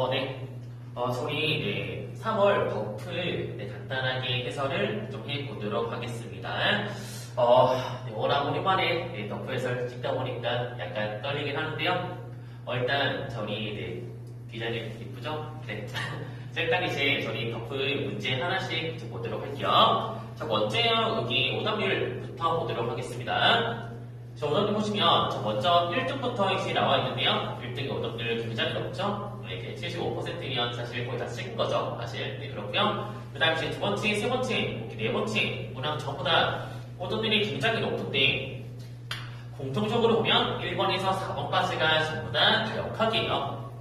네. 저희 3월 버플 간단하게 해설을 좀 해보도록 하겠습니다. 워낙 오랜만에 버플 해설 찍다 보니까 약간 떨리긴 하는데요. 일단 저희 디자인이 이쁘죠? 네. 자, 일단 이제 저희 버플 문제 하나씩 좀 보도록 할게요. 자, 먼저요, 여기 오답률부터 보도록 하겠습니다. 자, 오답률 보시면 먼저 1등부터 이제 나와 있는데요. 1등의 오답률 굉장히 높죠? 이렇게 75%면 사실 거의 다 찍은 거죠. 사실. 네, 그렇고요. 그 다음에 이제 두 번째, 세 번째, 네 번째, 문항 전부 다 오답률이 굉장히 높은데, 공통적으로 보면 1번에서 4번까지가 전부 다 역학이에요.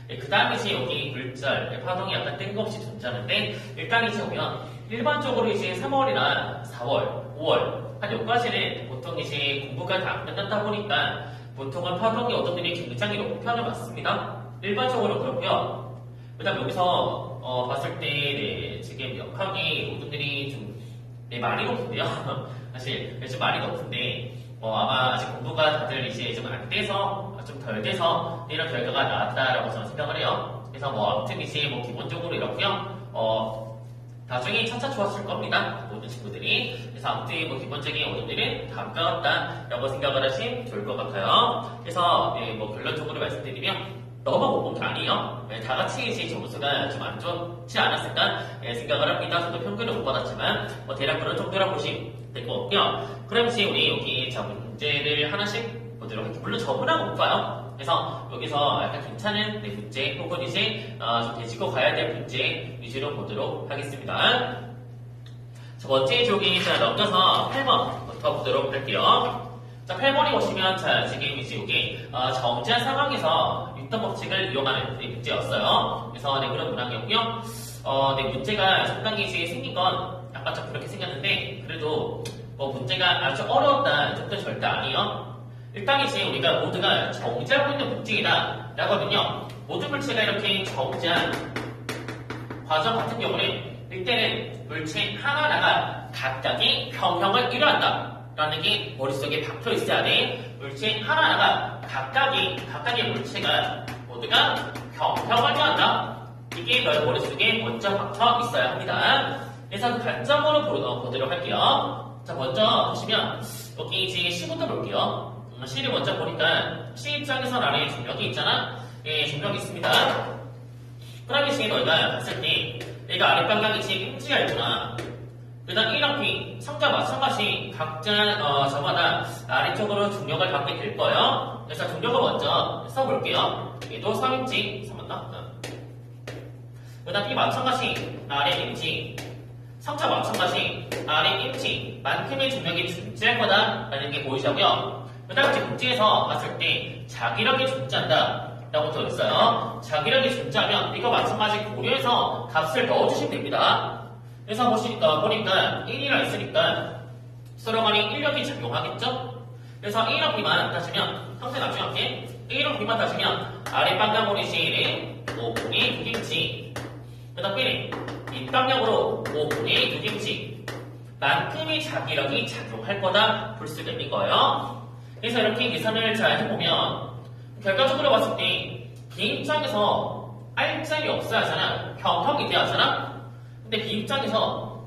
그 다음에 이제 여기 물절, 파동이 약간 뜬금없이 존재하는데, 일단 이제 보면, 일반적으로 이제 3월이나 4월, 5월, 한 여기까지는 보통 이제 공부가 다 안 끝났다 보니까, 보통은 파동이 오답률이 굉장히 높은 편을 맞습니다. 일반적으로 그렇고요. 그 다음 여기서 봤을 때 지금 역학이 오답률이 좀 많이 높은데요. 사실 좀 많이 높은데 아마 아직 공부가 다들 이제 좀 안 돼서 좀 덜 돼서 이런 결과가 나왔다라고 저는 생각을 해요. 그래서 아무튼 이제 기본적으로 이렇고요. 나중에 차차 좋았을 겁니다. 모든 친구들이. 그래서 아무튼 기본적인 오답률은 다음과 같다라고 생각을 하시면 좋을 것 같아요. 그래서 결론적으로 말씀드리면 너무 못 본 게 아니에요. 다 같이 이제 점수가 좀 안 좋지 않았을까 생각을 합니다. 저도 평균을 못 받았지만 대략 그런 정도라고 보시면 될 것 같고요. 그럼 이제 우리 여기 문제를 하나씩 보도록 할게요. 물론 저문항 못 봐요. 그래서 여기서 약간 괜찮은 문제 혹은 이제 좀 되짚고 가야 될 문제 위주로 보도록 하겠습니다. 자, 먼저 저기 넘겨서 8번부터 보도록 할게요. 자, 8번에 보시면 지금 이제 여기 정지한 상황에서 유턴 법칙을 이용하는 문제였어요. 그래서 그런 문항이었고요. 문제가 상당히 이제 생긴 건 약간 좀 그렇게 생겼는데 그래도 문제가 아주 어려웠다 정도 절대 아니에요. 일단 이제 우리가 모두가 정지하고 있는 물질이다 라거든요. 모든 물체가 이렇게 정지한 과정 같은 경우는 이때는 물체 하나하나가 각각의 평형을 이루한다 라는 게 머릿속에 박혀 있어야 돼. 물체 하나하나가 각각의 물체가 모두가 평형을 이루한다. 이게 너의 머릿속에 먼저 박혀 있어야 합니다. 그래서 그 관점으로 보도록 할게요. 자, 먼저 보시면 여기 이제 시부터 볼게요. 시를 먼저 보니까 시 입장에서 아래에 중력이 있잖아. 중력이 있습니다. 그럼 이제 너희가 봤을 때 얘가 아랫방향이 지금 임지가 있구나. 그 다음 1랑 B, 상자 마찬가지 각자 저마다 아래쪽으로 중력을 받게 될 거예요. 그래서 중력을 먼저 써볼게요. 얘도 3인지, 3맞나? 그 다음 B 마찬가지 아래 임지, 상자 마찬가지 아래 임지 만큼의 중력이 존재할 거다라는 게 보이자고요. 그 다음 이제 문제에서 봤을 때 자기력이 존재한다 라고 되어 있어요. 자기력이 존재하면 이거 마찬가지 고려해서 값을 넣어주시면 됩니다. 그래서 보니까 1이라 있으니까 서로 간에 인력이 작용하겠죠? 그래서 A랑 B만 따지면 평소에 나중에 할게. A랑 B만 따지면 아랫방향으로 C는 5분의 6인치 그 다음 B는 윗방향으로 5분의 6인치 만큼의 자기력이 작용할 거다 볼 수가 있는 거예요. 그래서 이렇게 계산을 잘 해보면 결과적으로 봤을 때 B 입장에서 R점이 없어야 하잖아. 평형이 돼야 하잖아. 근데 B 입장에서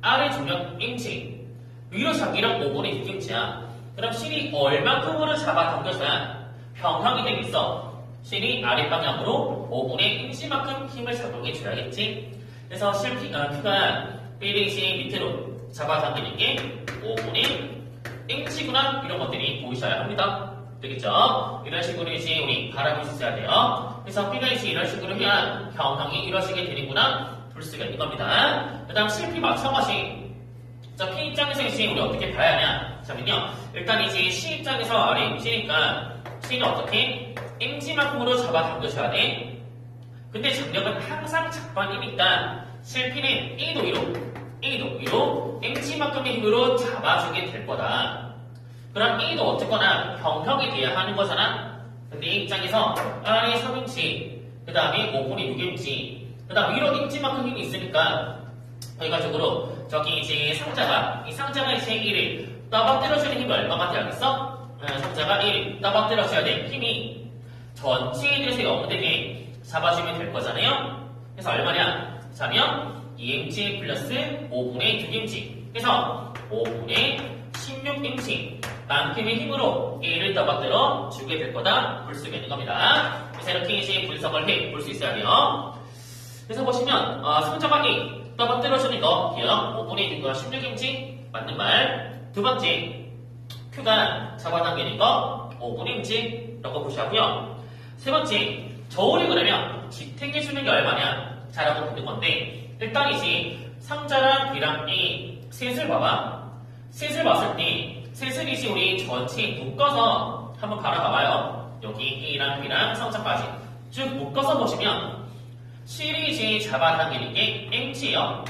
R의 중력 임치 위로 자기력 5분의 6인치야. 그럼 C이 얼만큼으로 잡아당겨서야 평형이 되겠어? C이 아랫방향으로 5분의 임치만큼 힘을 작용해줘야겠지. 그래서 P가 B를 이제 밑으로 잡아당기는 게 5분의 임치구나 이런 것들이 보이셔야 합니다. 되겠죠? 이런 식으로 이제 우리 바라볼 수 있어야 돼요. 그래서 B가 이제 이런 식으로 해야 평형이 이루어지게 되는구나 볼 수가 있는 겁니다. 그 다음 CP 마찬가지. 자, P 입장에서 이제 우리 어떻게 봐야 하냐? 자면요. 일단 이제 C 입장에서 아래 임지니까 C는 어떻게? 임지만큼으로 잡아당겨줘야 돼. 근데 장력은 항상 작반이니까 실피는 A도 위로 임지만큼의 힘으로 잡아주게 될 거다. 그럼 A도 어쨌거나 평형이 돼야 하는 거잖아. 근데 이 입장에서 R이 3인치, 그 다음에 5분의 6인치, 그 다음 위로 임지만큼 힘이 있으니까 결과적으로 저기 이제 이 상자가 이제 1을 떠받들어주는 힘을 얼마가 돼야겠어? 상자가 1 떠받들어줘야 될 힘이 전체에 대해서 0 되게 잡아주면 될 거잖아요. 그래서 얼마냐? 자면 2mc 플러스 5분의 6mc. 그래서 5분의 16mc 만큼의 힘으로 A를 떠받들어 주게 될 거다 볼 수 있는 겁니다. 그래서 이렇게 이제 분석을 해 볼 수 있어야 돼요. 그래서 보시면 성자가 A 떠받들어 주는 거 기억 5분의 6과 16인치 맞는 말. 두 번째 Q가 잡아당기는 거 5분의 1라고 보시고요. 세 번째 저울이 그러면 지탱해 주는 게 얼마냐 자라고 보는 건데 일단 이제 상자랑 B랑 A 셋을 봐봐. 셋을 봤을 때 셋을 이제 우리 전체에 묶어서 한번 바라봐봐요. 여기 A랑 B랑 상자까지 쭉 묶어서 보시면 시리즈 잡아당기는 게 mc예요.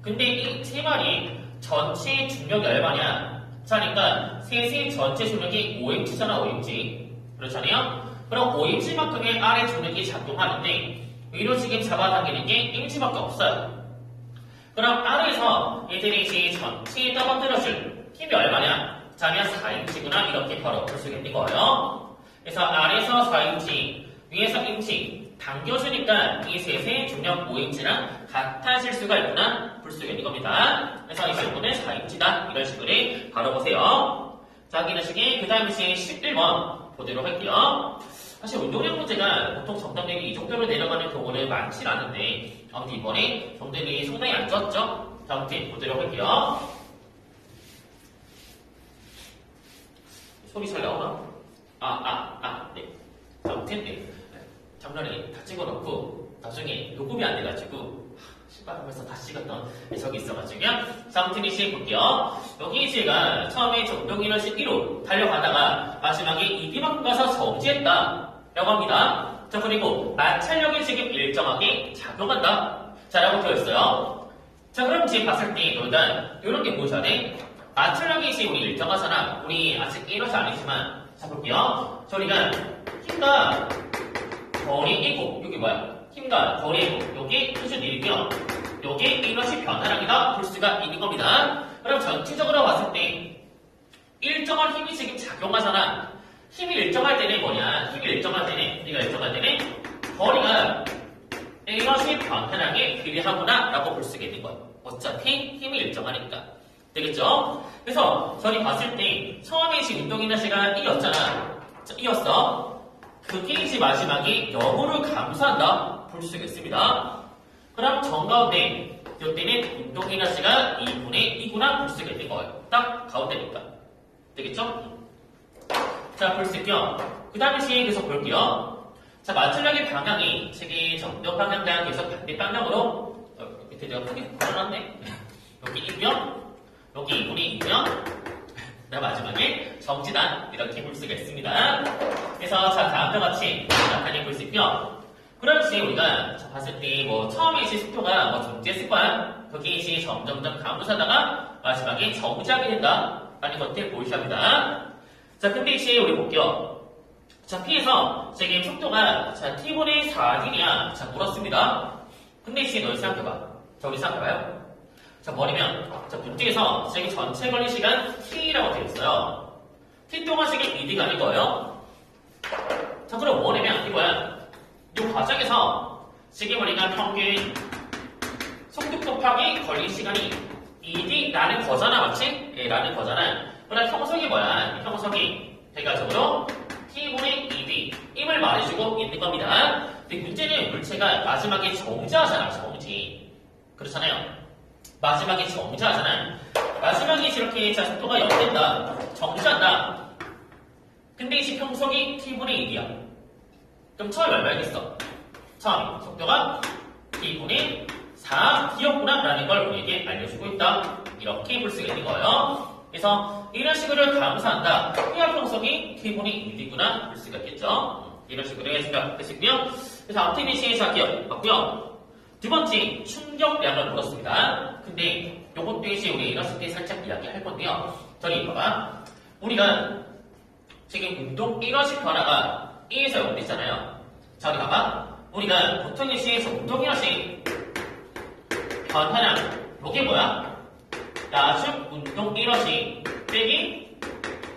근데 이 세 마리 전체 중력이 얼마냐? 자, 그러니까 셋의 전체 중력이 5m잖아, 5m. 그렇잖아요? 그럼 5m만큼의 아래 중력이 작동하는데 위로 지금 잡아당기는 게 mc밖에 없어요. 그럼 아래에서 얘들이 이제 전체에 떠받들어줄 힘이 얼마냐? 자면 4m구나 이렇게 바로 볼 수 있는 거예요. 그래서 아래에서 4m, 위에서 mc 당겨주니까 이 셋의 중력 5m랑 같아질 수가 있구나 볼 수 있는 겁니다. 그래서 이 질문은 4m다 이런 식으로 바로 보세요. 자, 이런 식의 그 다음 시에 11번 보도록 할게요. 사실 운동량 문제가 보통 정답률이 이 정도로 내려가는 경우는 많지 않은데 아무튼 이번에 정답률이 상당히 안 좋았죠? 자, 아무튼 보도록 할게요. 소리 잘 나오나? 네. 자, 아무튼 네. 작년에 다 찍어놓고 나중에 녹음이 안 돼가지고 신발하면서 다 찍었던 적이 있어가지고요. 자, 아무튼 이제 볼게요. 여기 제가 처음에 운동이너시 1호 달려가다가 마지막에 2D만큼 가서 정지했다 라고 합니다. 자, 그리고 마찰력이 지금 일정하게 작용한다 자 라고 되어 있어요. 자, 그럼 지금 봤을 때 일단 이런 게 보셔야 돼. 마찰력이 지금 우리 일정하잖아. 우리 아직 이너시 아니지만 자, 볼게요. 저희가 힘과 거리 이고 여기 뭐야? 힘과 거리 이고 여기 수준 1이고요. 여기 이너시 변화량이다 볼 수가 있는 겁니다. 그럼 전체적으로 봤을 때 일정한 힘이 지금 작용하잖아. 힘이 일정할 때는 뭐냐? 힘이 일정할 때는 우리가 일정할 때는 거리가 이너시 변화량에 비례하구나 라고 볼 수가 있는 거예요. 어차피 힘이 일정하니까 되겠죠? 그래서 저희 봤을 때 처음에 지금 운동 이너시가 1이었잖아. 2였어. 그게 이제 마지막에 0으로 감소한다 볼 수가 있습니다. 그럼 정가운데 이때는 운동 에너지가 2분의 2구나 볼 수가 있는 거예요. 딱 가운데니까. 되겠죠? 자, 볼 수 있고요. 그 다음에 시에 계속 볼게요. 자, 마찰력의 방향이 책의 정정 방향과 계속 반대 방향으로 밑에 내가 크게 걸어놨네. 여기 2구요. 여기 2분의 2구요. 마지막에 정지단 이렇게 볼 수가 있습니다. 그래서 자, 다음과 같이 나타내 볼 수 있고요. 그럼 이제 우리가 봤을 때 뭐 처음에 이제 속도가 뭐 정지했을 거야. 그게 이제 점점점 감소하다가 마지막에 정지하게 된다 라는 것들 보셔야 합니다. 자, 근데 이제 우리 볼게요. 자, P에서 지금 속도가 자, T분의 4D냐 자, 물었습니다. 근데 이제 너 생각해봐. 자, 우리 생각해봐요. 자, 뭐냐면, 자, 문제에서 지금 전체 걸린 시간 T라고 되어 있어요. T 동안 지금 2D가 아닐 거예요. 자, 그럼 뭐냐면, 이거야. 이 과정에서 지금 우리가 평균 속도 곱하기 걸린 시간이 2D라는 거잖아, 맞지? 예, 라는 거잖아. 그러나 형성이 뭐야? 형성이 대가적으로 T분의 2D 임을 말해주고 있는 겁니다. 근데 문제는 물체가 마지막에 정지하잖아, 정지. 그렇잖아요. 마지막에 정지하잖아. 마지막에 이렇게 자, 속도가 0 된다. 정지한다. 근데 이 평속이 T분의 1이야. 그럼 처음에 얼마겠어? 처음 속도가 T분의 4D였구나 라는 걸 우리에게 알려주고 있다. 이렇게 볼 수가 있는 거예요. 그래서 이런 식으로 감소한다. T와 평속이 T분의 1이구나 볼 수가 있겠죠. 이런 식으로 생각하시고요. 그래서 앞뒤미시의 자기역 맞고요. 두 번째, 충격량을 물었습니다. 근데 요것도 이제 우리 이랬을 때 살짝 이야기할 건데요. 저기 봐봐. 우리가 지금 운동 에너지 변화가 1에서 0 됐잖아요. 저기 봐봐. 우리가 보통 예시에서 운동 에너지 변화량 요게 뭐야? 나중 운동 에너지 빼기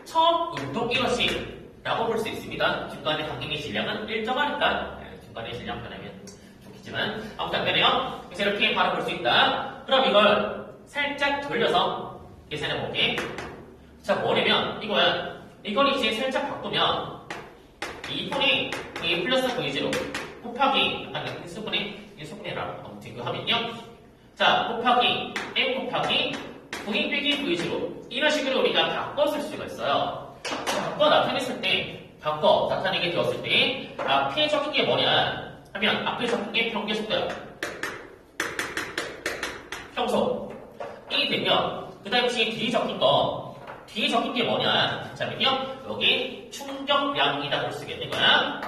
처음 운동 에너지라고 볼 수 있습니다. 중간에 당연히 질량은 일정하니까 중간에 실력 변하면 좋겠지만 아무튼 안 되네요. 그래서 이렇게 바로 볼 수 있다. 그럼 이걸 살짝 돌려서 계산해 볼게. 자, 뭐냐면 이거야. 이걸 이제 살짝 바꾸면 2분의 A 플러스 V0 곱하기 아니 수분의 아무튼 이거 하면요. 자, 곱하기 M 곱하기 V 빼기 V0 이런 식으로 우리가 바꿔 쓸 수가 있어요. 자, 바꿔 나타냈을 때 바꿔 나타내게 되었을 때 앞에 적힌 게 뭐냐 하면 앞에 적힌 게 평균 속도야. 평소 이 되면 그 다음에 뒤에 적힌 게 뭐냐 자면요 여기 충격량이다 볼 수 있는 거야.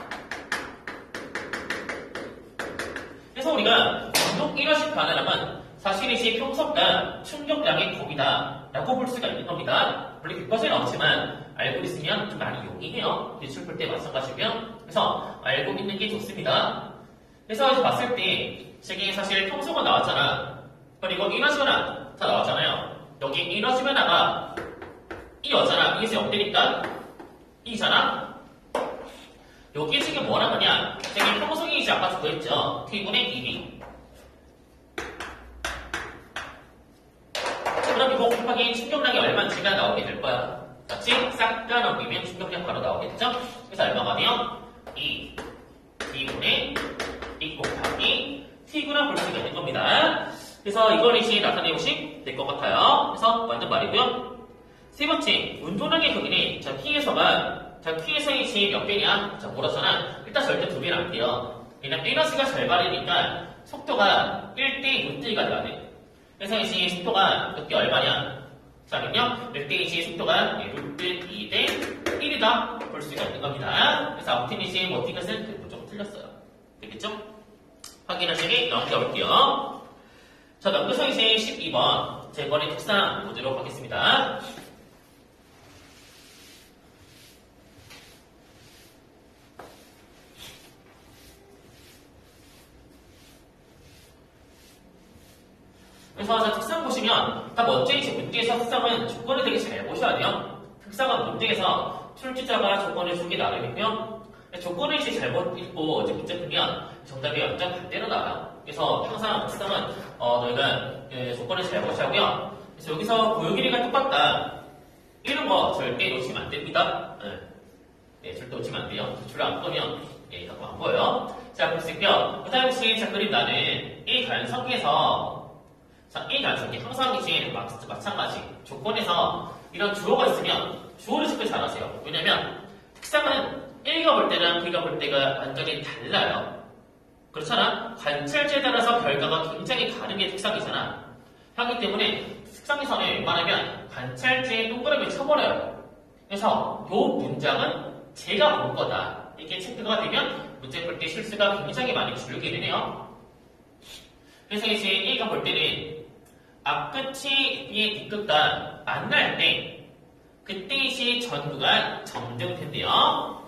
그래서 우리가 운동 1호씩 변화량은 사실 이제 평속과 충격량의 곱이다 라고 볼 수가 있는 겁니다. 물론 교과서에 나오지만 알고 있으면 좀 많이 용이해요. 기출 풀 때 마찬가지고요. 그래서 알고 있는 게 좋습니다. 그래서 이제 봤을 때 저기 사실 평소가 나왔잖아. 그리고 이너지변화 다 나왔잖아요. 여기 이너지변화가 이였잖아. 이게 0대니까 이잖아. 여기 지금 뭐라 하냐? 저기 평소이 이제 아까 그거였죠. T분의 2B. 그럼 이거 곱하기 충격량이 얼마인지가 나오게 될 거야. 같이 싹 다 넘기면 충격량 바로 나오겠죠? 그래서 얼마가 돼요? 2 T분의 2 곱하기 T구나 볼 수가 있는 겁니다. 그래서 이걸 이제 나타내보시면 될 것 같아요. 그래서 맞는 말이고요. 세 번째, 운동량의 크기는 자 Q에서 이제 몇 배냐? 자, 물었잖아. 일단 절대 2배는 안 돼요. 왜냐면 에너지가 절반이니까 속도가 1대 6대가 돼야 돼. 그래서 이제 속도가 그게 얼마냐? 자면요, 1대 이제 속도가 6대 2대 1이다 볼 수가 있는 겁니다. 그래서 아무튼 이제 뭐 이것은 그 무조건 틀렸어요. 되겠죠? 확인하시기 넘겨볼게요. 자, 넘겨서 이제 12번 제 번의 특상 보도록 하겠습니다. 그래서 자, 특상 보시면 다 먼저 이제 문제에서 특상은 조건을 되게 잘 보셔야 돼요. 특상은 문제에서 출제자가 조건을 주기 나름이고요. 조건을 이제 잘못 읽고 이제 문제 풀면 정답이 완전 반대로 나와요. 그래서 항상 특상은 너희가 조건을 잘 보셔야고요. 그래서 여기서 고유 길이가 똑같다. 이런 거 절대 놓치면 안 됩니다. 절대 놓치면 안 돼요. 기출을 안 보면 자꾸 안 보여요. 자, 볼수있고요. 그 다음에 자, 그림 나는 이 단성에서 자, 이 단성이 항상 이제 마찬가지 조건에서 이런 주어가 있으면 주어를 체크 잘하세요. 왜냐면 특성은 A가 볼 때랑 B가 볼 때가 완전히 달라요. 그렇잖아? 관찰제에 따라서 결과가 굉장히 다른 게 특성이잖아. 하기 때문에 특성에서는 웬만하면 관찰제에 동그라미 쳐버려요. 그래서 이 문장은 제가 본 거다. 이게 체크가 되면 문제 풀 때 실수가 굉장히 많이 줄게 되네요. 그래서 이제 A가 볼 때는 앞끝이 B의 뒷끝과 만날 때 그때 이제 전구가 점등된대요.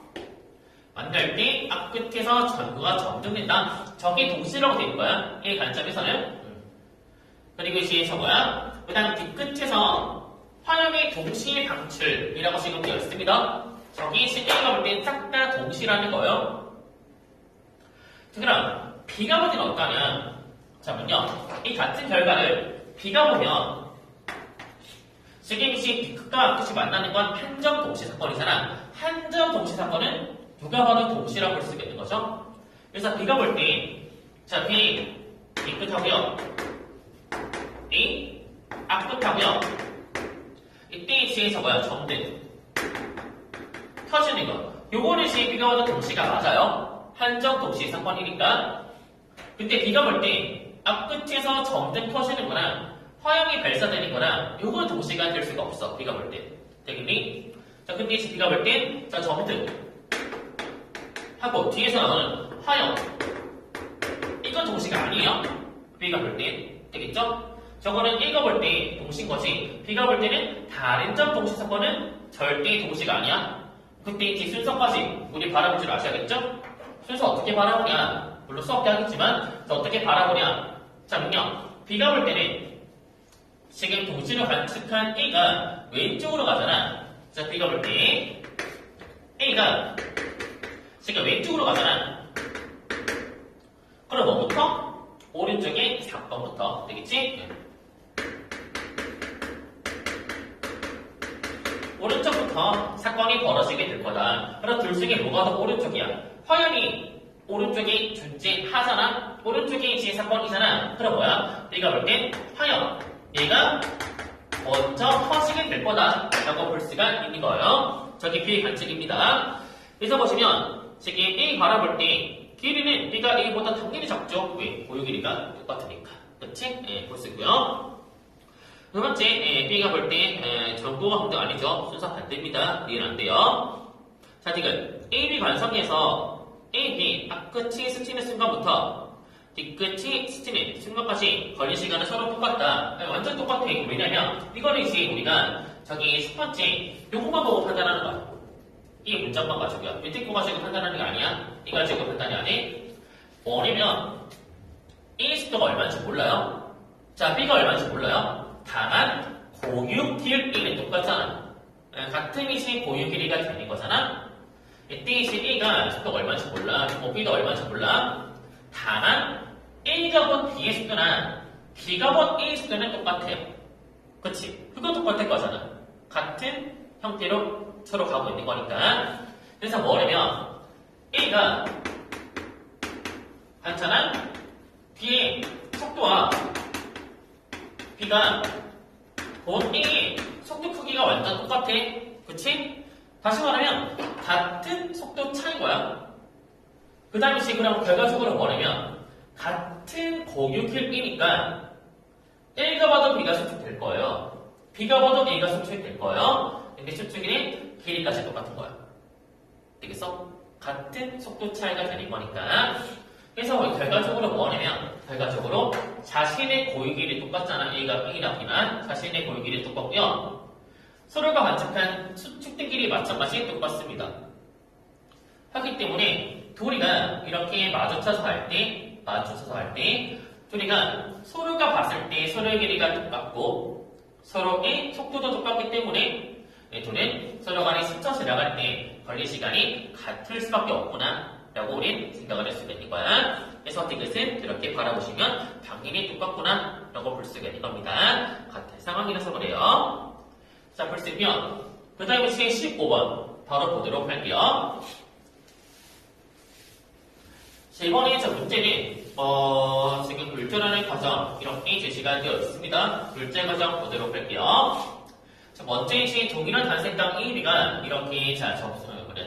만날 때 앞끝에서 전구가 점등된다. 저게 동시라고 되는 거야. 이 관점에서는. 그리고 이제 저거야. 그 다음 뒷끝에서 화염의 동시 방출이라고 지금 되어 있습니다. 저기 이제 A가 볼 때 싹 다 동시라는 거예요. 그럼 B가 볼 때는 어떠냐? 자면요, 이 같은 결과를 B가 보면 지금 이제 B끝과 앞끝이 만나는 건 한 점 동시 사건이잖아. 한 점 동시 사건은 누가 봐도 동시라고 볼 수 있는 거죠. 그래서 B가 볼 때, 자, B끝하고요. A, 앞끝하고요. 이때 이제 저거야, 점등. 터지는 거. 요거는 이제 B가 봐도 동시가 맞아요. 한 점 동시 사건이니까. 근데 B가 볼 때, 앞끝에서 점등 터지는 거나 화염이 발사되는 거나 요거는 동시가 될 수가 없어. B가 볼 때. 되겠니? 자, 근데 이제 B가 볼 때, 자, 점등 하고 뒤에서 나오는 화염 이건 동시가 아니에요. B가 볼 때. 되겠죠? 저거는 A가 볼 때 동시인 거지. B가 볼 때는 다른 점 동시 사건은 절대 동시가 아니야. 그때 이제 순서까지 우리 바라볼 줄 아셔야겠죠? 순서 어떻게 바라보냐? 물론 수업 때 하겠지만 어떻게 바라보냐? 자, 문요. B가 볼 때는 지금 동시를 관측한 A가 왼쪽으로 가잖아. 자, B가 볼 때 A가 지금 왼쪽으로 가잖아. 그럼 뭐부터? 오른쪽에 4번부터 되겠지? 오른쪽부터 사건이 벌어지게 될 거다. 그럼 둘 중에 뭐가 더 오른쪽이야? 화연이 오른쪽이 존재하잖아? 오른쪽이 이제 사건이잖아? 그럼 뭐야? 네가 볼 땐 화연, 얘가 먼저 터지게 될 거다 라고 볼 수가 있는 거예요. 저기 B의 관측입니다. 그래서 보시면 지금 A 바라볼 때 길이는 B가 A보다 당연히 작죠? 왜? 고유 길이가 똑같으니까. 그치? 예, 볼 수 있고요. 두 번째, B가 볼 때 전부가 항등 아니죠? 순서 반대입니다. 이해는 안 돼요. 자, 지금 AB 관성에서 AB 앞끝이 스치는 순간부터 뒤끝이 스치는 순간까지 걸린 시간은 서로 똑같다. 완전 똑같아. 왜냐면 이거는 이제 우리가 저기 첫 번째 요거만 보고 판단하는 거야. 이 문장만 가지고요. 밑에 거 가지고 판단하는 게 아니야. 이 가지고 판단이 안 해. 뭐냐면 A 속도가 얼마인지 몰라요. 자, B가 얼마인지 몰라요. 다만 고유 길이는 똑같잖아. 같은 이시 고유 길이가 되는 거잖아. 이때 이시 A가 속도가 얼마인지 몰라. B가 얼마인지 몰라. 다만 A가 본 B의 속도나 B가 본 A의 속도는 똑같아요. 그치? 그건 똑같을 거잖아. 같은 형태로 서로 가고 있는 거니까. 그래서 뭐냐면 A가 괜찮아? B의 속도와 B가 본 A의 속도 크기가 완전 똑같아. 그치? 다시 말하면 같은 속도 차인 거야. 그 다음에 그럼 결과적으로 뭐냐면 같은 고유 길이니까 A가 봐도 B가 수축될 거예요. B가 봐도 A가 수축될 거예요. 근데 수축이는 길이까지 똑같은 거야. 되겠어? 같은 속도 차이가 되는 거니까. 그래서 결과적으로 뭐냐면 결과적으로 자신의 고유 길이 똑같잖아. A가 B나 B나 자신의 고유 길이 똑같고요. 서로가 관측한 수축된 길이 마찬가지 똑같습니다. 하기 때문에 둘이가 이렇게 마주쳐서 할 때 둘이가 서로가 봤을 때 서로의 길이가 똑같고 서로의 속도도 똑같기 때문에 둘은 서로 간에 스쳐 지나갈 때 걸릴 시간이 같을 수밖에 없구나 라고 우린 생각을 할 수가 있는 거야. 그래서 이것은 이렇게 바라보시면 당연히 똑같구나 라고 볼 수가 있는 겁니다. 같은 상황이라서 그래요. 자, 볼 수 있면 그 다음에 15번 바로 보도록 할게요. 자, 이번에 저 문제는 지금 굴절하는 과정 이렇게 제시가 되어 있습니다. 굴절 과정 보도록 할게요. 자, 먼저 이제 동일한 단색당 A, B가 이렇게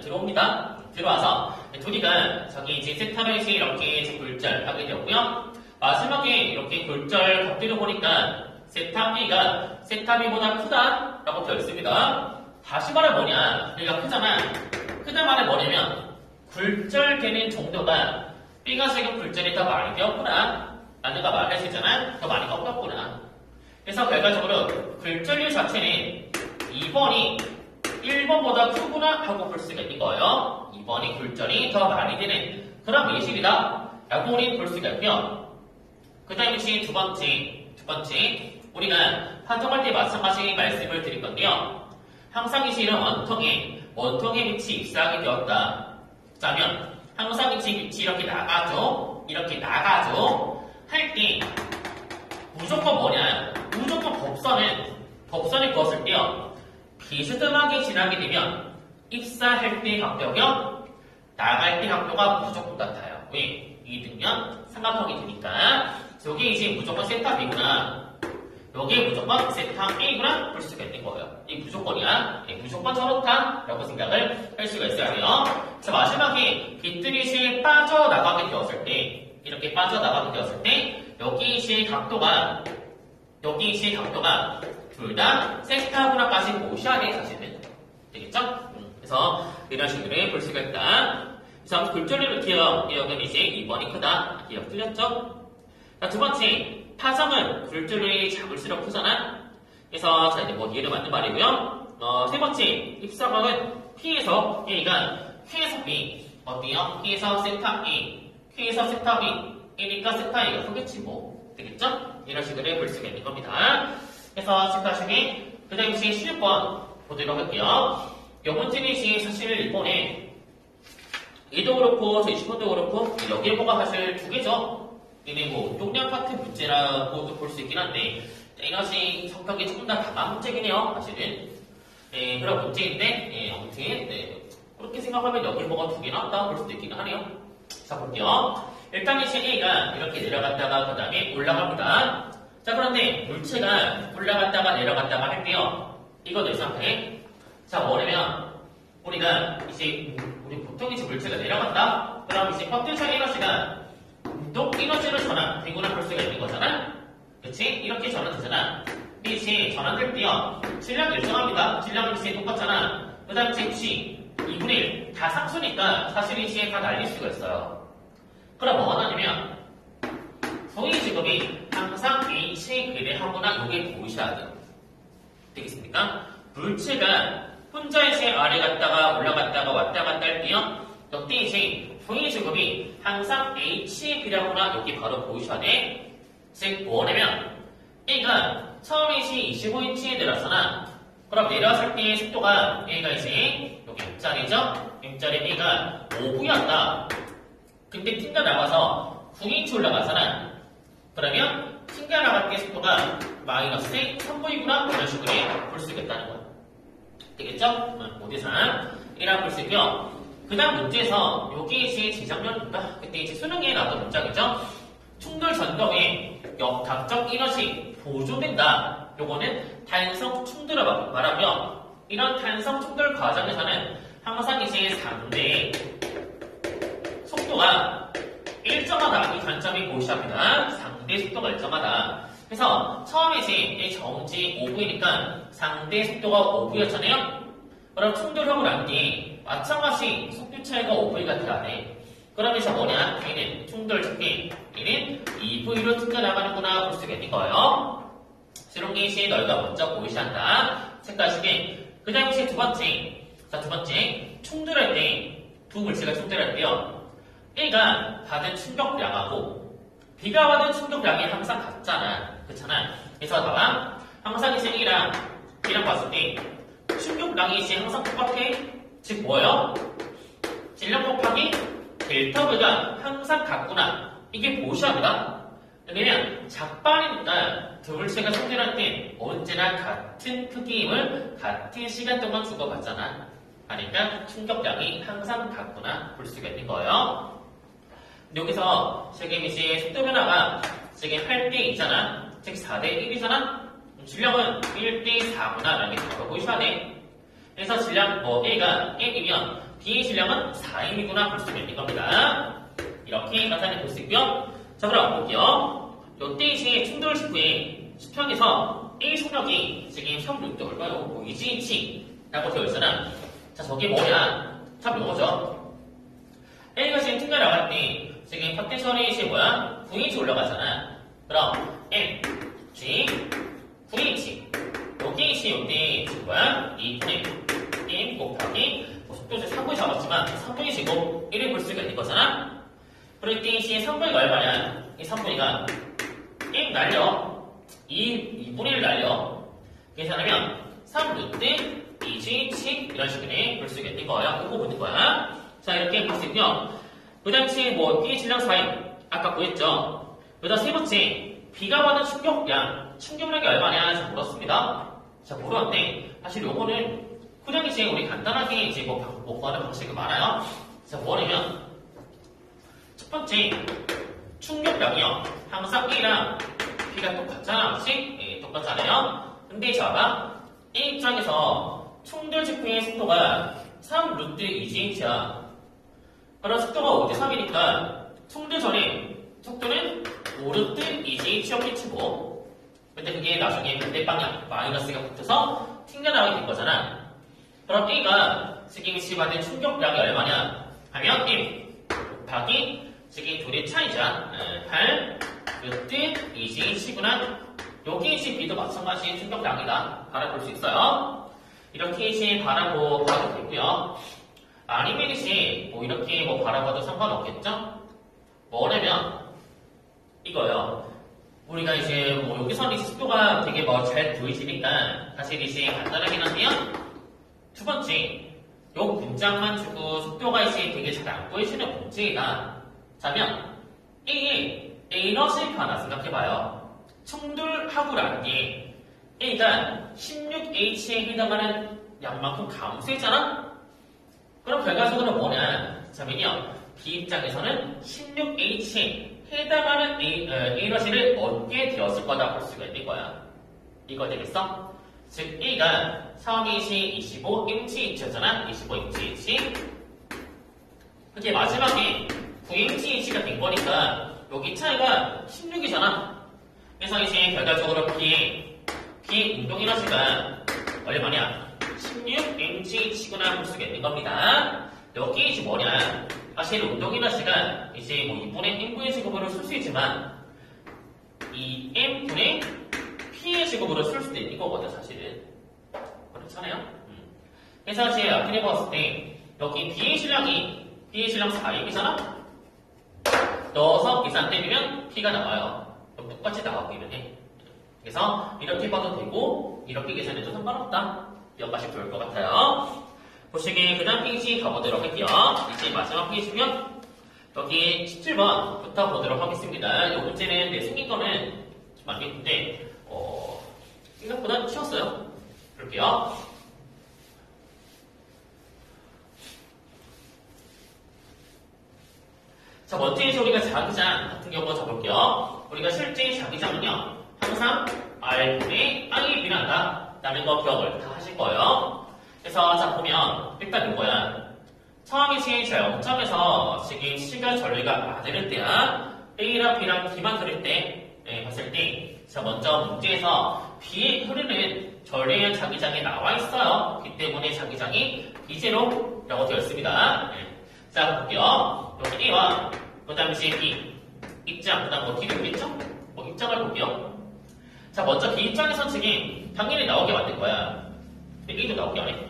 들어옵니다. 들어와서 둘이가 저기 이제 세타로 이제 이렇게 굴절하게 되었고요. 마지막에 이렇게 굴절 겉들어 보니까 세타 A가 세타 B보다 크다라고 되어 있습니다. 다시 말해 뭐냐? 얘가 크잖아. 크다 말해 뭐냐면 굴절되는 정도가 B가 지금 굴절이 더 많이 되었구나. 라는가 말할 수 있잖아. 더 많이 꺾였구나. 그래서 결과적으로 굴절률 자체는 2번이 1번보다 크구나 하고 볼 수가 있는 거예요. 2번이 굴절이 더 많이 되는 그런 예시이다 라고 우리는 볼 수가 있고요. 그 다음에 두 번째 우리가 판정할 때 마찬가지 말씀을 드릴 건데요. 항상 이시는 원통의 밑이 입사하게 되었다. 자면 항상 밑이 이렇게 나가죠. 할 때 무조건 뭐냐? 무조건 법선을 그었을 때요. 비스듬하게 지나게 되면 입사할 때 각도요. 나갈 때 각도가 무조건 같아요. 왜? 이등면 삼각형이 되니까. 여기 이제 무조건 세타 B구나. 여기 무조건 세타 A구나 볼 수가 있는 거예요. 이 무조건이야. 무조건 저렇다 라고 생각을 할 수가 있어야 돼요. 자, 마지막에 빗들이실 빠져나가게 되었을 때 이렇게 빠져나가게 되었을 때 여기 이제 각도가 둘 다 세타구나까지 보셔야 돼, 사실은. 되겠죠? 그래서 이런 식으로 볼 수가 있다. 그래서 굴절률을 기억은 이제 2번이 크다. 기억 틀렸죠? 자, 두 번째, 파장은 굴절률이 작을수록 크잖아? 그래서, 자, 이제 뭐 이해를 맞는 말이고요. 세 번째, 입사각은 P에서 A가 Q에서 B. 어때요? P에서 세타 A. Q에서 세타 B. A니까 세타 A가 크겠지, 뭐. 되겠죠? 이런 식으로 볼 수가 있는 겁니다. 그래서 나중에 그 다음에 16번 보도록 할게요. 이 문제는 사실 일본에 얘도 그렇고 저 20번도 그렇고 여기에 뭐가 사실 두 개죠. 얘는 뭐 운동량 파트 문제라고도 볼 수 있긴 한데 이것이 성격이 조금 더 강한 문제긴 해요. 사실은 그런 문제인데 아무튼 그렇게 생각하면 여기에 뭐가 두 개 나왔다 볼 수도 있긴 하네요. 자 볼게요. 일단 이제 A가 이렇게 내려갔다가 그 다음에 올라갑니다. 자 그런데 물체가 올라갔다가 내려갔다가 할 때요. 이것도 이상하게 자 뭐냐면 우리가 이제 우리 보통 이제 물체가 내려간다. 그럼 이제 포텐셜 에너지가 운동 에너지로 전환되구나 볼 수가 있는 거잖아. 그치? 이렇게 전환되잖아. 근데 이제 전환될 때요. 질량 일정합니다. 질량은 이제 똑같잖아. 그 다음 이제 혹시 2분의 1 다 상수니까 사실 이제 다 날릴 수가 있어요. 그럼 뭐가 나냐면 소위 직업이 항상 H에 비례하거나 요게 보이셔야 돼요. 되겠습니까? 물체가 혼자 이제 아래 갔다가 올라갔다가 왔다 갔다 할 때요. 이때 이제 소위 직업이 항상 H에 비례하거나 여기 바로 보이셔야 돼. 즉 뭐냐면 A가 처음에 이제 25인치에 내려왔잖아. 그럼 내려왔을 때의 속도가 A가 이제 여기 M자리죠? M자리 A가 5V였다. 근데 튕겨 나가서 9인치 올라가잖아. 그러면 튕겨 나갈 때 속도가 마이너스 3V구나 이런 식으로 볼 수 있겠다는 거야. 되겠죠? 5대3 이라고 볼 수 있고요. 그 다음 문제에서 여기 이제 재작년인가? 그때 이제 수능에 나왔던 문장이죠. 충돌 전동에 역학적 에너지 보존된다. 요거는 탄성 충돌을 말하며 이런 탄성 충돌 과정에서는 항상 이제 상대의 속도가 일정하다. 이 관점이 보시합니다. 상대 속도가 일정하다. 그래서 처음에 이제 정지 5V니까 상대 속도가 5V였잖아요. 그럼 충돌하고 난 뒤에 마찬가지 속도 차이가 5V가 돼야 돼. 그러면서 뭐냐? 얘는 충돌 적기 얘는 2V로 튕겨 나가는구나 볼 수가 있는 거예요. 이런 게 이제 너희가 먼저 보이시한다. 색깔식에 그 다음에 이제 두 번째 충돌할 때 두 물체가 충돌할 때요. A가 받은 충격량하고 B가 받은 충격량이 항상 같잖아. 그렇잖아. 그래서 봐봐. 항상 이제 A랑 B랑 봤을 때 충격량이 이제 항상 똑같아. 즉 뭐예요? 질량 곱하기 델타 V가 항상 같구나. 이게 보셔야 합니다. 왜냐면 작반이니까 두 물체가 충돌할 때 언제나 같은 크기임을 같은 시간 동안 주고받잖아. 그러니까 충격량이 항상 같구나 볼 수가 있는 거예요. 여기서 지금 이제 속도 변화가 지금 8대 2잖아. 즉 4대 1이잖아. 질량은 1대 4구나 라는 게 바로 보이셔야 돼. 그래서 질량 A가 1이면 B의 질량은 4임이구나 볼 수가 있는 겁니다. 이렇게 나타내 볼 수 있고요. 자 그럼 볼게요. 요때 이제 충돌 직후에 수평에서 A 속력이 지금 36도 얼마요? 2gH라고 되어 있잖아. 자 저게 뭐냐? 참 요거죠. A가 지금 튕겨 나갈 때 지금 포텐셜이 이제 뭐야? 9인치 올라가잖아. 그럼 M, G, 9인치 여기 이제 요때 지금 뭐야? 2분의 1 곱하기 속도를 3분이 잡았지만 3분이 제곱 1을 볼 수가 있는 거잖아. 그럴 때 이제 3분이가 얼마냐? 이 3분이가 1 날려 2분의 1 날려 계산하면 3루트 2gh 이런 식으로 볼 수가 있는 거야. 그거 보는 거야. 자 이렇게 볼 수 있고요. 그 다음에 뭐 B의 질량 4임 아까 구했죠. 그 다음 세 번째 B가 받은 충격량이 얼마냐 물었습니다. 자 물었는데 사실 요거는 그냥 이제 우리 간단하게 이제 뭐 구하는 방식이 많아요. 자 뭐냐면 첫 번째 충격량이요. 항상 A랑 B가 똑같잖아, 그렇지? 예, 똑같잖아요. 근데 봐봐 A 입장에서 충돌 직후의 속도가 3루트 2gH야. 그럼 속도가 5대3이니까 충돌 전에 속도는 5루트 2gH였기 치고 근데 그게 나중에 반대 방향 마이너스가 붙어서 튕겨나가게 된 거잖아. 그럼 A가 지금 받은 충격량이 얼마냐 하면 1 곱하기 지금 둘의 차이자 8 루트 2gH구나. 여기 이제 B도 마찬가지 충격량이다 바라볼 수 있어요. 이렇게 이제 바라봐도 되고요. 아니면 이제 뭐 이렇게 뭐 바라봐도 상관없겠죠? 뭐냐면 이거요. 우리가 이제 뭐 여기서는 이제 속도가 되게 뭐 잘 보이시니까 사실 이제 간단하긴 한데요. 두 번째 요 문장만 주고 속도가 이제 되게 잘 안 보이시는 문제이다. 자면 A의 에너지가 하나 생각해봐요. 충돌하고라는 게 A가 16H에 해당하는 양만큼 감소했잖아? 그럼 결과적으로 뭐냐? 자면요, B 입장에서는 16H에 해당하는 에너지를 얻게 되었을 거다 볼 수가 있는 거야. 이거 되겠어? 즉 A가 3H 25MGH였잖아. 25MGH. 그게 마지막에 9MGH가 된 거니까 여기 차이가 16이잖아. 그래서 이제 결과적으로 B의 운동 에너지가 얼마냐? 16MGH구나 볼 수가 있는 겁니다. 여기 이제 뭐냐? 사실 운동 에너지가 이제 뭐 2분의 M분의 제곱으로 쓸 수 있지만 이 M분의 P의 제곱으로 쓸 수도 있는 거거든, 사실은. 그렇잖아요? 그래서 이제 앞에 봤을 때 여기 B의 질량이 4입이잖아? 넣어서 계산 때리면 P가 나와요. 그럼 똑같이 나오기는 해. 그래서 이렇게 봐도 되고 이렇게 계산해도 상관없다. 여기까지 좋을 것 같아요. 보시기에 그 다음 페이지 가보도록 할게요. 이제 마지막 페이지면 여기 17번부터 보도록 하겠습니다. 이 문제는 생긴 거는 좀 알겠는데 생각보다 쉬웠어요. 볼게요. 자, 먼저 우리가 자기장 같은 경우 잡을게요. 우리가 실제 자기장은요, 항상 R분의 I에 비례한다 라는 거 기억을 다 하실 거예요. 그래서 자, 보면 일단 이거야. 처음에 제일 0점에서 지금 시간 전류가 맞을 때야 A랑 B랑 D만 들을 때 봤을 때, 자, 먼저 문제에서 B에 흐르는 전류의 자기장이 나와 있어요. 그 때문에 자기장이 B0라고 되어 있습니다. 자, 볼게요. 여기 A와 그 다음에 B 입장, 그 다음 D도 있겠죠? 입장을 볼게요. 자, 먼저 B 입장에서 지금 당연히 나오게 만들 거야. A도 나오게 안 해.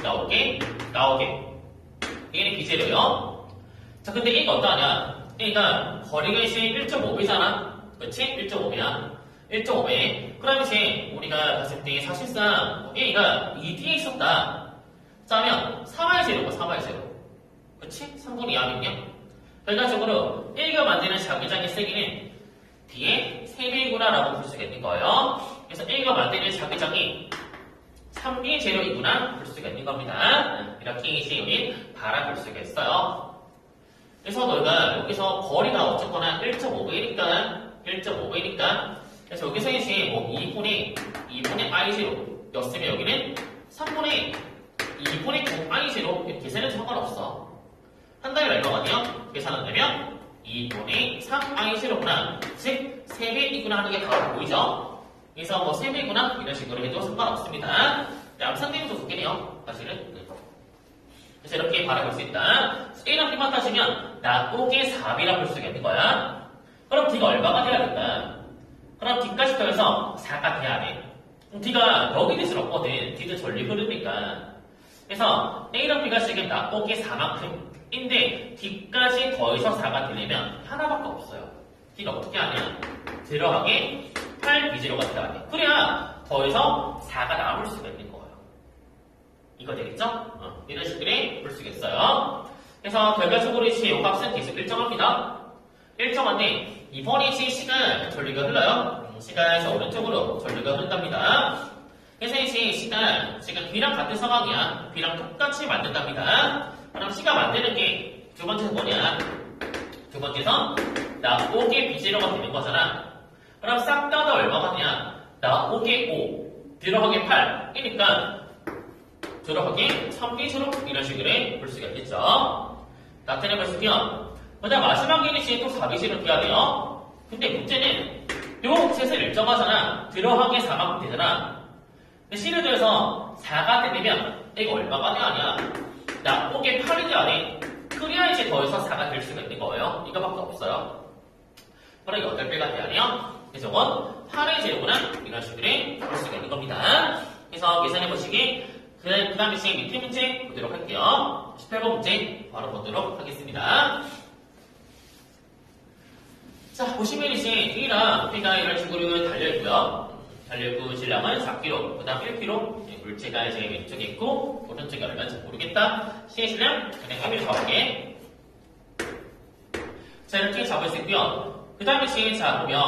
나오게. 얘는 B0예요. 자, 근데 A가 어떠하냐? A가 거리가 이제 1.5배잖아. 그렇지? 1.5배야. 1.5배. 그럼 이제 우리가 봤을 때 사실상 A가 2D에 있었다. 자, 하면 3의 제로고 3의 제로. 그치? 3분의 2 하면요. 결과적으로 A가 만드는 자기장의 세기는 D의 3배이구나 라고 볼 수가 있는 거예요. 그래서 A가 만드는 자기장이 3B의 제로이구나 볼 수가 있는 겁니다. 이렇게 이제 여기 바라볼 수가 있어요. 그래서 너희가 여기서 거리가 어쨌거나 1.5배니까 그래서 여기서 이제 뭐 2분의 I0 였으면 여기는 3분의 2분의 9I0 이렇게 계산해도 상관없어. 한 달에 얼마거든요? 계산한다면 2분의 3I0구나. 즉 3배이구나 하는 게 바로 보이죠? 그래서 뭐 3배구나 이런 식으로 해도 상관없습니다. 암산되면 더 좋겠네요. 사실은. 그래서 이렇게 바라볼 수 있다. A랑 B만 따지면 나곱게 4B라 볼 수가 있는 거야. 그럼 D가 얼마가 돼야 된다? 그럼 D까지 더해서 4가 돼야 돼. 그럼 D가 여기 대신 없거든. D도 전리 흐르니까. 그래서 A랑 B가 지금 나곱게 4만큼인데 D까지 더해서 4가 되려면 하나밖에 없어요. D가 어떻게 하냐? 들어가게 8B0가 들어가야 돼. 그래야 더해서 4가 남을 수가 있는 거예요. 이거 되겠죠? 이런 식으로 볼 수가 있어요. 그래서 결과적으로 이제 이 값은 계속 일정합니다. 일정한데 이번에 이제 시간 전류가 흘러요. 시간에서 오른쪽으로 전류가 흐른답니다. 그래서 이제 시간 지금 B랑 같은 상황이야. B랑 똑같이 만든답니다. 그럼 C가 만드는 게 두 번째는 뭐냐? 두 번째서 나오게 B0가 되는 거잖아. 그럼 싹 따다 얼마가 되냐? 나오게 5, 들어가게 8. 그러니까 들어가게 3B처럼 이런 식으로 볼 수가 있겠죠. 나타내 볼게요. 그 다음 마지막에는 이제 또 4B처럼 돼야 돼요. 근데 문제는 요 셋을 일정하잖아. 들어가게 4만큼 되잖아. 근데 C를 들어서 4가 되면 이거 얼마가 돼야 하냐? 나오게 8이 돼야 돼. 그래야 이제 더해서 4가 될 수가 있는 거예요. 이거밖에 없어요. 그럼 8배가 돼야 돼요. 그래서 이건 8의 제곱구나 이런 식으로 볼 수가 있는 겁니다. 그래서 계산해 보시기 그 다음에 이제 밑에 문제 보도록 할게요. 18번 문제 바로 보도록 하겠습니다. 자, 보시면 이제 A랑 B가 이런 식으로 달려있고요. 전력구 질량은 4kg, 그 다음 1kg. 물체가 이제 왼쪽에 있고, 오른쪽에 얼마인지 모르겠다. 시의 질량, 그냥 1을 잡을게. 자, 이렇게 잡을 수 있고요. 그 다음에 자, 보면,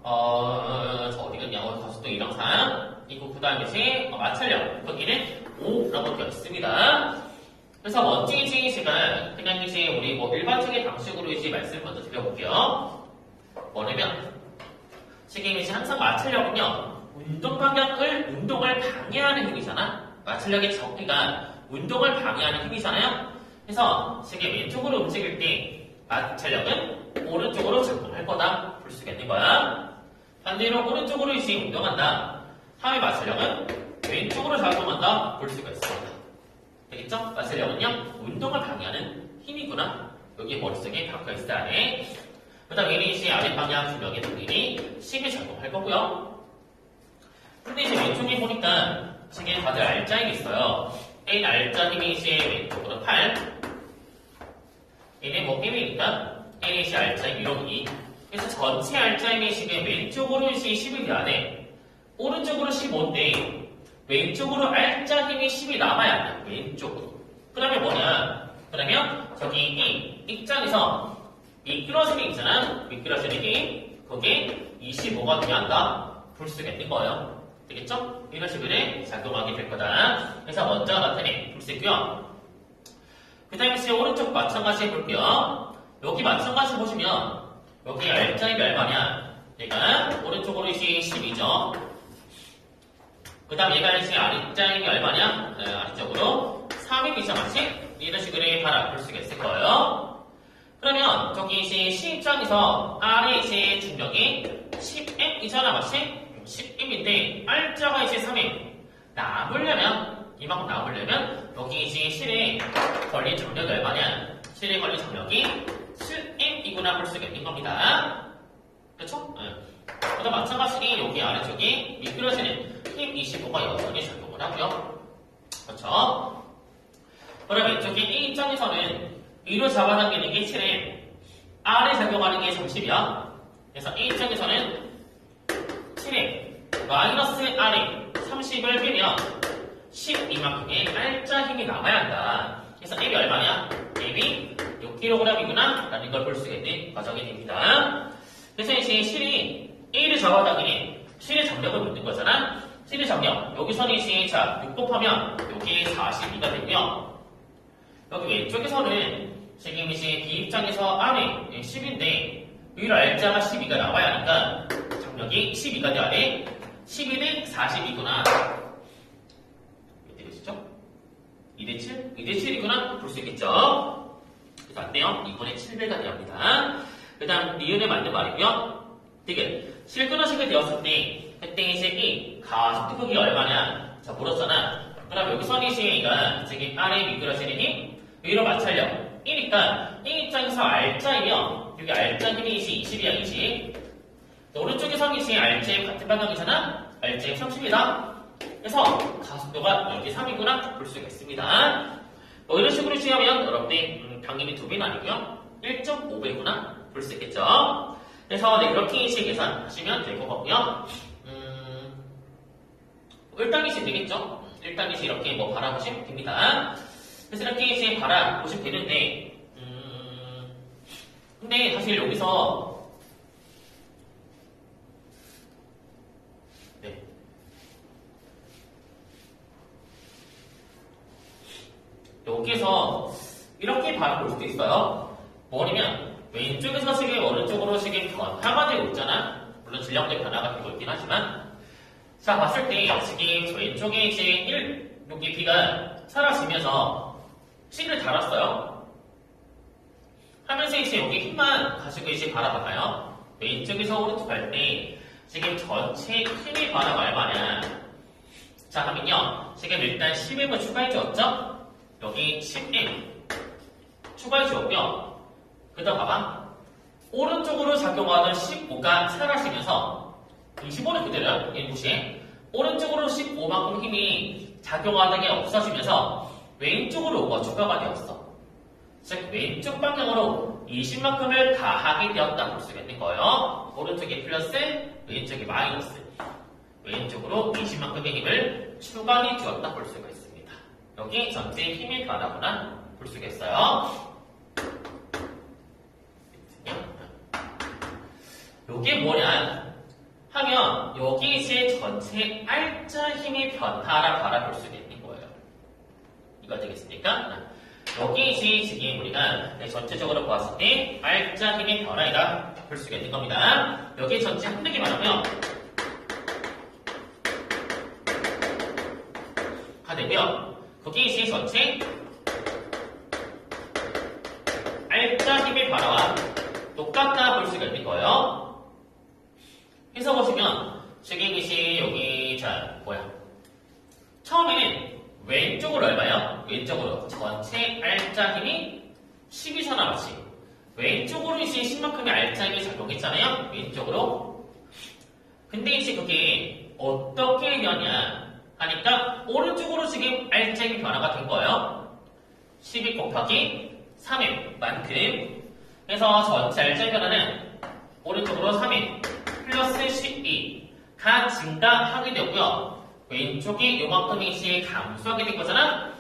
저 어디 갔냐? 가속도 이정상. 있고, 그 다음에 마찰력. 거기는 5라고 되어 있습니다. 그래서 먼저 제가 그냥 우리 일반적인 방식으로 말씀을 먼저 드려볼게요. 뭐냐면, 지금 항상 마찰력은요, 운동을 방해하는 힘이잖아. 마찰력의 정의가 운동을 방해하는 힘이잖아요. 그래서 지금 왼쪽으로 움직일 때 마찰력은 오른쪽으로 작동할 거다 볼 수가 있는 거야. 반대로 오른쪽으로 운동한다. 하의 마찰력은 왼쪽으로 작동한다 볼 수가 있습니다. 되겠죠? 마찰력은요, 운동을 방해하는 힘이구나. 여기 머릿속에 박혀 있어야 해. 그 다음 얘는 아랫방향 주력의 동일이 10에 작동할 거고요. 근데 왼쪽에 보니까 지금 다들 알짜 힘이 있어요. A 알짜 힘이 왼쪽으로 8. 얘는 1이니까 A 알짜 힘 1로 2. 그래서 전체 알짜 힘이 지금 왼쪽으로 10이 돼야 돼. 오른쪽으로 15인데 왼쪽으로 알짜 힘이 10이 남아야 돼. 왼쪽으로. 그러면 뭐냐? 그러면 저기 이 입장에서 미끄러지는 힘 있잖아. 미끄러지는 힘. 그게 25가 돼야 한다. 볼 수가 있는 거예요. 되겠죠? 이런 식으로 작동하게 될 거다. 그래서 먼저 나타내 볼 수 있고요. 그 다음에 오른쪽 마찬가지 해볼게요. 여기 마찬가지 보시면 여기 알짜임이 얼마냐? 얘가 오른쪽으로 12죠. 그 다음 얘가 아랫짜임이 얼마냐? 아래쪽으로 3이죠. 마치 이런 식으로 볼 수가 있을 거예요. 그러면 저기 C 입장에서 R의 중력이 10m이잖아, 맞지? 10m인데 R자가 3m. 이만큼 남으려면 여기 실에 걸린 정력이 얼마냐? 실에 걸린 정력이 7m이구나 볼 수가 있는 겁니다. 그렇죠? 그다음 마찬가지로 여기 아래쪽에 미끄러지는 힘 25가 여전히 작동을 하고요. 그렇죠? 그럼 왼쪽에 A 입장에서는 위로 잡아당기는 게 7m, R에 작용하는 게 30이야. 그래서 A 입장에서는 7m, 마이너스 R에 30을 빼면 12만큼의 알짜 힘이 남아야 한다. 그래서 M이 얼마냐? M이 6kg이구나 라는 걸 볼 수 있는 과정이 됩니다. 그래서 실이 A를 잡아당기는 실의 정력을 묻는 거잖아. 실의 정력, 여기서는 6 곱하면 여기 42가 되고요. 여기 왼쪽에서는 지금 B 입장에서 R이 10인데 위로 알자가 12가 나와야 하니까 정력이 12가 돼야 돼. 12대 40이구나. 몇 대 몇이죠? 2대 7? 2대 7이구나 볼 수 있겠죠? 그래서 안 돼요. 2분의 7배가 돼야 합니다. 그 다음 니은에 맞는 말이고요. 되게 실근화식이 되었을 때 그때 이 가속도 크기가 얼마냐? 자 물었잖아. 그럼 여기 선이시가 지금 R에 미끄러지는 힘 위로 마찰력 1이니까 이 입장에서 알짜이면 여기 알짜 힘이 20이야 20. 오른쪽에 선이시 알짜 같은 방향이잖아. 알짜 30이다. 그래서 가속도가 여기 3이구나 볼 수가 있습니다. 이런 식으로 취하면 여러분들 당연히 2배는 아니고요 1.5배구나 볼 수 있겠죠. 그래서 이렇게 계산하시면 될 것 같고요. 1단계씩 되겠죠. 1단계씩 이렇게 바라보시면 됩니다. 그래서 이렇게 바라보시면 되는데 근데 사실 여기서 여기서 이렇게 바라볼 수도 있어요. 뭐냐면 왼쪽에서 오른쪽으로 변화가 되고 있잖아. 물론 질량의 변화가 되고 있긴 하지만 자 봤을 때 지금 왼쪽에 여기 B가 사라지면서 C를 달았어요. 하면서 여기 힘만 가지고 바라봐봐요. 왼쪽에서 오른쪽 갈 때 지금 전체 힘의 변화가 얼마냐. 자 하면요 지금 일단 10M을 추가해 주었죠. 여기 10M 추가해 주었고요. 그 다음 봐봐. 오른쪽으로 작용하던 15가 사라지면서 25는 그대로야. 이 무시해. 오른쪽으로 15만큼 힘이 작용하던 게 없어지면서 왼쪽으로 추가가 되었어. 즉 왼쪽 방향으로 20만큼을 가하게 되었다 볼 수가 있는 거예요. 오른쪽이 플러스, 왼쪽이 마이너스. 왼쪽으로 20만큼의 힘을 추가해 주었다 볼 수가 있습니다. 여기 전체 힘의 변화구나 볼 수가 있어요. 요게 뭐냐 하면 여기 이제 전체 알짜 힘의 변화라 바라볼 수가 있는 거예요. 이거 되겠습니까? 여기 이제 지금 우리가 전체적으로 보았을 때 알짜 힘의 변화이다 볼 수가 있는 겁니다. 여기 전체 한되게 말하면 되면 거기 이제 전체 알짜 힘의 변화와 똑같다 볼 수가 있는 거예요. 해서 보시면 지금 이제 여기 처음에는 왼쪽으로 얼마요? 왼쪽으로 전체 알짜 힘이 10이 나왔지. 왼쪽으로 이제 10만큼의 알짜 힘이 작용했잖아요. 왼쪽으로. 근데 이제 그게 어떻게 되냐 하니까 오른쪽으로 지금 알짜 힘이 변화가 된 거예요. 12 곱하기 3의 만큼. 그래서 전체 알짜 힘 변화는 오른쪽으로 3의 플러스 12가 증가하게 되고요. 왼쪽이 요만큼이 이제 감소하게 된 거잖아.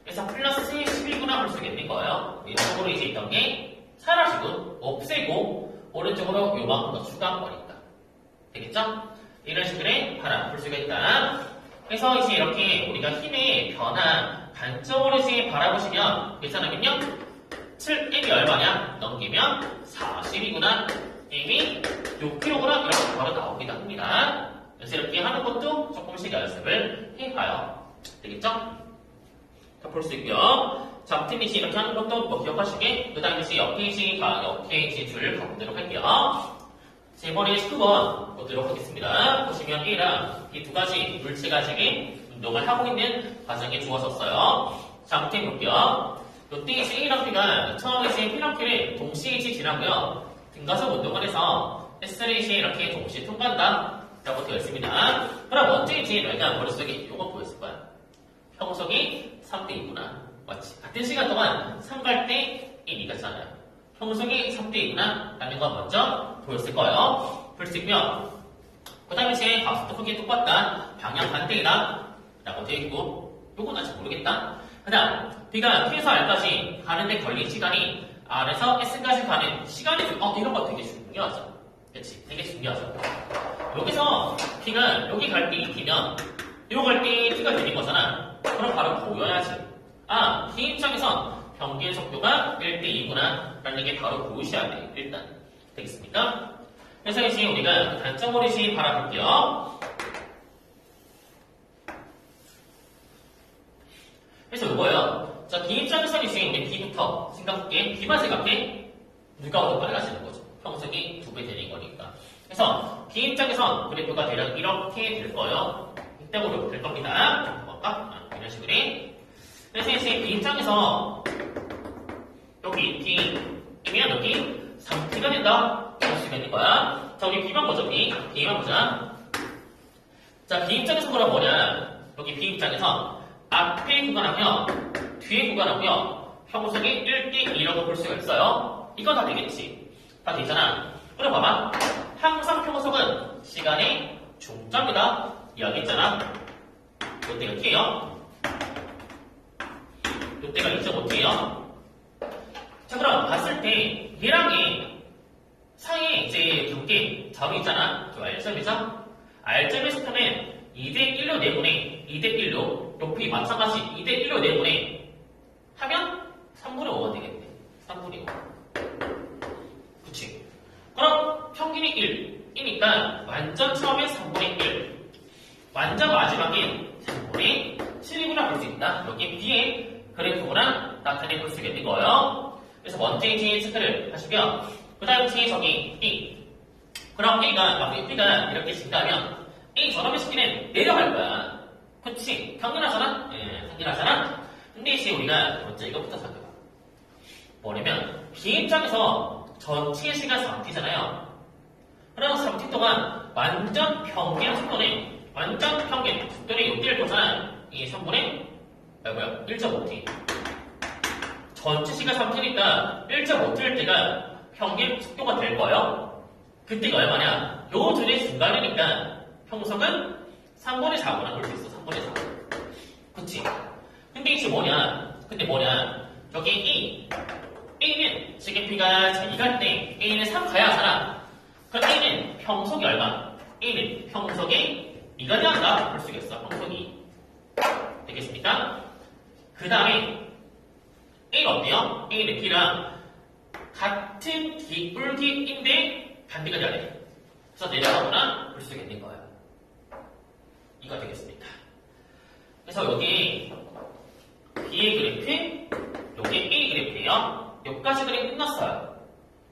그래서 플러스 12구나 볼 수 있는 거예요. 왼쪽으로 이제 있던 게 사라지고 없애고 오른쪽으로 요만큼 더 추가한 거니까. 되겠죠? 이런 식으로 바라볼 수가 있다. 그래서 이제 이렇게 우리가 힘의 변화 관점으로 이제 바라보시면 괜찮으면요. 7m이 얼마냐? 넘기면 40이구나. m이 6kg구나. 이렇게 바로 나오기도 합니다. 그래서 이렇게 하는 것도 조금씩 연습을 해봐요. 되겠죠? 볼 수 있고요. 자, 팀이지 이렇게 하는 것도 뭐 기억하시게. 그 다음에 이제 옆 페이지 줄 가보도록 할게요. 자, 이번에 19번 보도록 하겠습니다. 보시면 A랑 이 두 가지 물체가 지금 운동을 하고 있는 과정이 주어졌어요. 자, 한번 해볼게요. 이때 이제 A랑 B가 처음에 이제 B랑 Q를 동시에 이제 지나고요. 등가속 운동을 해서 S를 이제 이렇게 동시에 통과한다. 라고 되어 있습니다. 그럼 언제 이제 너희가 머릿속에 이거 보였을 거야. 평속이 3대2구나. 맞지? 같은 시간 동안 3갈 때 1이 같잖아요. 평속이 3대2구나. 라는 거 먼저 보였을 거예요. 볼 수 있고요. 그 다음에 이제 각도도 크게 똑같다. 방향 반대이다. 라고 되어 있고, 요건 아직 모르겠다. 그 다음, B가 P에서 R까지 가는데 걸린 시간이 R에서 S까지 가는 시간이 이런 거 되게 중요하죠. 그치? 되게 중요하죠. 여기서 P가 여기 갈 때 2T면 요 갈 때 T가 되는 거잖아. 그럼 바로 보여야지. B 입장에선 평균 속도가 1대2구나 라는 게 바로 보이셔야 돼. 일단. 되겠습니까? 그래서 이제 우리가 단점으로 이제 바라볼게요. 그래서 이거예요. 자, B 입장에서는 이제 우리 B부터 생각할게. B만 생각해. 누가 더 빨라지는 거죠. 평속이 2배 되는 거니까. 그래서 B 입장에선 그래프가 대략 이렇게 될 거예요. 이때로 될 겁니다. 볼까? 이런 식으로. 그래서 이제 B 입장에서 여기 B이면 여기 3T가 된다. 이럴 수가 있는 거야. 자, 우리 B만 보자. B만 보자. 자, B 입장에서 그럼 뭐냐? 여기 B 입장에서 앞에 구간하고요, 뒤에 구간하고요, 평속이 1대2라고 볼 수가 있어요. 이거 다 되겠지? 다 되잖아. 그럼 봐봐. 항상 평속은 시간의 중점이다. 이야기했잖아. 이때가 T예요. 이때가 2.5T예요. 자, 그럼 봤을 때 얘랑 얘 사이에 이제 경계 점이 있잖아. 저 R점이죠? R점의 속도는 2대1로 내보내. 2대1로 높이 마찬가지 2대1로 내보내 하면 3분의 5가 되겠네. 3분의 5. 그치? 그럼 평균이 1이니까 완전 처음에 3분의 1, 완전 마지막에 3분의 7이구나 볼 수 있다. 여기 B의 그래프구나 나타내 볼 수 있는 거예요. 그래서 먼저 이제 체크를 하시면 그 다음에 저기 B. 그럼 B가 이렇게 증가하면 A 저놈의 시기는 내려갈 거야. 그치? 평균하잖아? 예, 평균하잖아? 근데 이제 우리가 먼저 이것부터 살펴봐. 뭐냐면 B 입장에서 전체 시간 3T잖아요. 그럼 3T 동안 완전 평균 속도는 완전 평균 속도는 이때를 보잖아. 이 3분의 1.5T. 전체 시간 3T니까 1.5T일 때가 평균 속도가 될 거예요. 그때가 얼마냐? 요 둘의 중간이니까 평속은 3분의 4구나 볼 수 있어. 3분의 4. 그치? 근데 이게 뭐냐? 저기 A는 지금 B가 2갈 때 A는 3 가야 하잖아. 그럼 A는 평속이 얼마? A는 평속이 2가 돼야 한다. 볼 수 있겠어. 평속이. 되겠습니까? 그 다음에 A가 어때요? A는 B랑 같은 기울기인데 반대가 돼야 돼. 그래서 내려가거나 볼 수 있는 거예요. 이거 되겠습니다. 그래서 여기 B의 그래프, 여기 A 그래프예요. 여기까지 그림 끝났어요.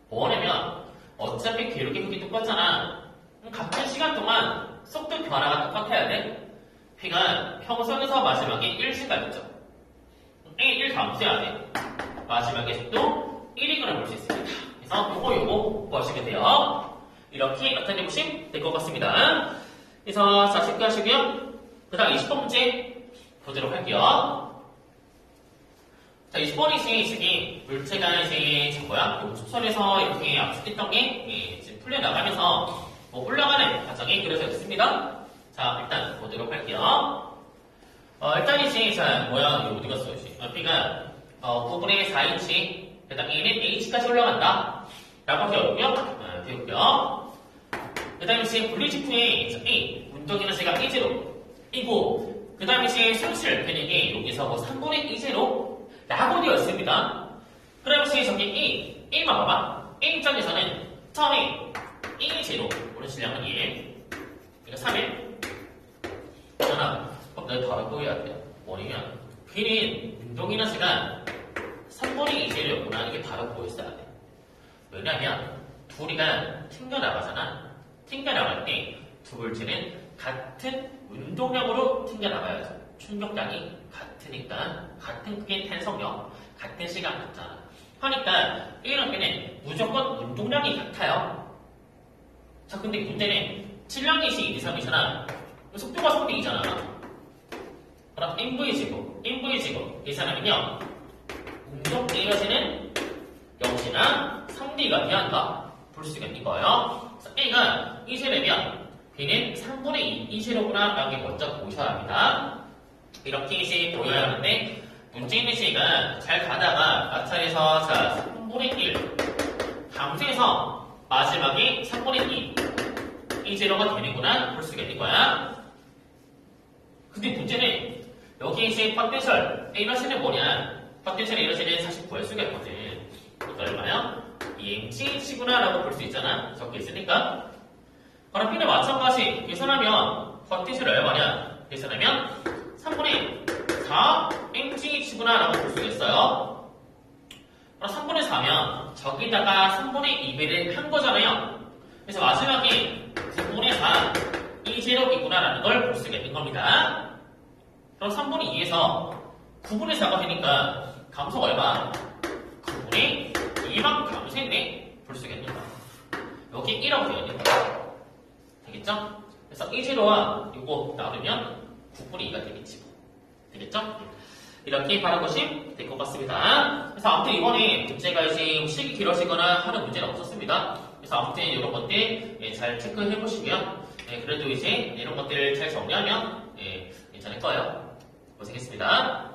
뭐냐면 어차피 기울기 크기 똑같잖아. 같은 시간 동안 속도 변화가 똑같아야 돼. P가 평선에서 마지막에 1씩 가겠죠. A 1 감수해야 돼. 마지막에 속도 1이거나 볼 수 있습니다. 그래서 요거 보시면 돼요. 이렇게 나타내 보시면 될 것 같습니다. 그래서 자, 쉽게 하시고요. 그 다음 20번 문제 보도록 할게요. 자, 20번이 지금 물체가 이제 축선에서 이렇게 압축했던 게 지금 풀려나가면서 올라가는 과정이 그려져 있습니다. 자, 일단 보도록 할게요. 일단 이제 자, 모양이 어디 갔어요? B가 9분의 4인치, 그 다음 A는 H까지 올라간다. 라고 되었고요. 그 다음에 이제 분리직후에 A, 운동이나 제가 A제로, 그 다음에 이제 손실, 편익이 여기서 3분의 2제로 라고 되어 있습니다. 그러면 이제 저기 A만 봐봐. A 입장에서는 처음에 A제로, 오른 실량은 1, 그러니까 3일. 하나, 그럼 내가 바로 보여야 돼요. 뭐냐면, B는 운동이나 시간 3분의 2제로였구나. 이게 바로 보였어야 돼. 왜냐면, 둘이가 튕겨나가잖아. 튕겨나갈 때, 두 물체는 같은 운동량으로 튕겨나가야죠. 충격량이 같으니까, 같은 크기의 탄성력, 같은 시간 같잖아. 하니까, A랑 B는 무조건 운동량이 같아요. 자, 근데 문제는, 질량이 2, 3이잖아. 속도가 3대 2잖아. 그럼 MV제곱 계산하면요. 운동 A가지는 역시나 3D가 돼야한다. 볼 수가 있는 거예요. 그래서 A가 2제로면 B는 3분의 2제로구나 라고 먼저 보셔야 합니다. 이렇게 이제 보여야 하는데 문제는 C가 잘 가다가 마찰에서 자 3분의 1 감소해서 마지막에 3분의 2 2제로가 되는구나 볼 수가 있는 거야. 근데 문제는 여기 이제 포텐셜 에너지는 뭐냐? 포텐셜 에너지는 사실 구할 수가 있거든. 이거 얼마야? EMC치구나 라고 볼 수 있잖아. 적혀 있으니까. 그럼 B는 마찬가지 계산하면 포텐셜 얼마냐? 계산하면 3분의 4 mg치구나 라고 볼 수 있어요. 그럼 3분의 4면 저기다가 3분의 2배를 한 거잖아요. 그래서 마지막에 9분의 4 2제곱이구나 라는 걸 볼 수가 있는 겁니다. 그럼 3분의 2에서 9분의 4가 되니까 감소가 얼마? 9분의 2만큼 감소했네. 볼 수가 있는 거야. 여기 1하고 되어 있는 거야. 되겠죠? 그래서 1제로와 이거 나누면 9분의 2가 되겠지. 되겠죠? 이렇게 바라보시면 될 것 같습니다. 그래서 아무튼 이번에 문제가 이제 식이 길어지거나 하는 문제는 없었습니다. 그래서 아무튼 이런 것들 잘 체크해 보시고요. 그래도 이제 이런 것들 잘 정리하면 괜찮을 거예요. 고생했습니다.